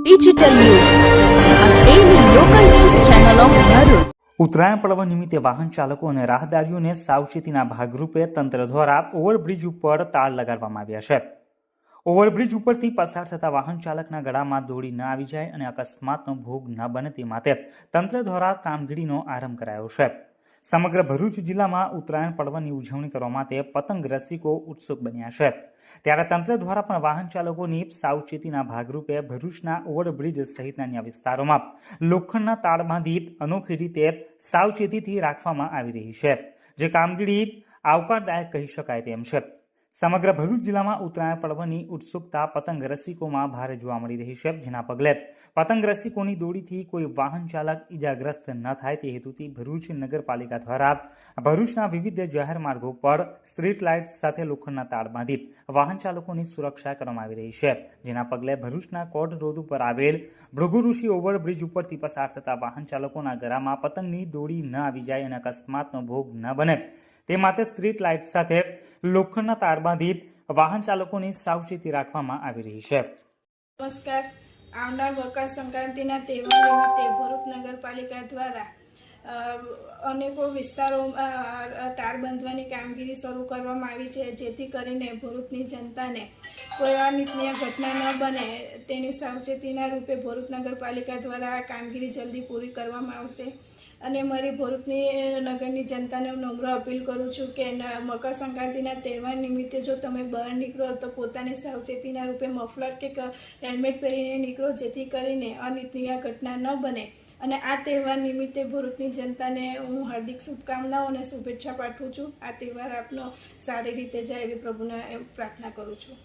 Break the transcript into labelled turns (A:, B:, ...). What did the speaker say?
A: Digital યુગ daily local news channel of Bharuch.
B: Uttarayan પર્વ નિમિત્તે વાહન ચાલકો અને રાહદારીઓને સાવચેતીના ભાગરૂપે તંત્ર દ્વારા ઓવરબ્રિજ ઉપર તાર લગાડવામાં આવ્યા છે. ઓવરબ્રિજ ઉપરથી પસાર થતા વાહન ચાલકના ગળામાં દોડી ન આવી જાય અને અકસ્માતનો ભોગ ન બને તે માટે તંત્ર દ્વારા કામગીરીનો આરંભ કરાયો છે. સમગ્ર ભરૂચ જિલ્લામાં ઉત્તરાયણ પર્વની ઉજવણી કરવા માટે પતંગ રસિકો ઉત્સુક બન્યા છે. ત્યારે તંત્ર દ્વારા પણ વાહન ચાલકોની સાવચેતીના ભાગરૂપે ભરૂચના ઓવરબ્રિજ સહિતના અન્ય વિસ્તારોમાં લોખંડના તાર બાંધી અનોખી રીતે સાવચેતીથી રાખવામાં આવી રહી છે, જે કામગીરી આવકારદાયક કહી શકાય તેમ છે. સમગ્ર ભરૂચ જિલ્લામાં ઉત્તરાયણ પર્વની ઉત્સુકતા પતંગ રસિકોમાં ભારે જોવા મળી રહી છે, જેના પગલે પતંગ રસિકોની દોડીથી કોઈ વાહન ચાલક ઇજાગ્રસ્ત ન થાય તે હેતુથી ભરૂચ નગરપાલિકા દ્વારા ભરૂચના વિવિધ જાહેર માર્ગો પર સ્ટ્રીટ લાઇટ સાથે લોખંડના તાર બાંધી વાહન ચાલકોની સુરક્ષા કરવામાં આવી રહી છે, જેના પગલે ભરૂચના કોટ રોડ ઉપર આવેલ ભૃગુ ઋષિ ઓવરબ્રિજ ઉપરથી પસાર થતા વાહન ચાલકોના ગળામાં પતંગની દોડી ન આવી જાય અને અકસ્માતનો ભોગ ન બને તે માટે સ્ટ્રીટ લાઇટ સાથે લોખંડના તાર બાંધી વાહન ચાલકોની સાવચેતી રાખવામાં આવી રહી છે.
C: નમસ્કાર. આવનાર મકર સંક્રાંતિના તહેવાર નિમિત્તે ભરૂચ નગરપાલિકા દ્વારા અનેકો વિસ્તારોમાં તાર બાંધવાની કામગીરી શરૂ કરવામાં આવી છે, જેથી કરીને ભરૂચની જનતાને કોઈ અનિચ્છનીય ઘટના ન બને તેની સાવચેતીના રૂપે ભરૂચ નગરપાલિકા દ્વારા આ કામગીરી જલ્દી પૂરી કરવામાં આવશે. અને મારી ભરૂચની નગરની જનતાને હું નમ્ર અપીલ કરું છું કે મકર સંક્રાંતિના તહેવાર નિમિત્તે જો તમે બહાર નીકળો તો પોતાની સાવચેતીના રૂપે મફલર કે હેલ્મેટ પહેરીને નીકળો, જેથી કરીને અનિચ્છનીય ઘટના ન બને. અને આ તહેવાર નિમિત્તે ભરૂચની જનતાને હું હાર્દિક શુભકામનાઓ અને શુભેચ્છા પાઠવું છું. આ તહેવાર આપનો સારી રીતે જાય એવી પ્રભુને પ્રાર્થના કરું છું.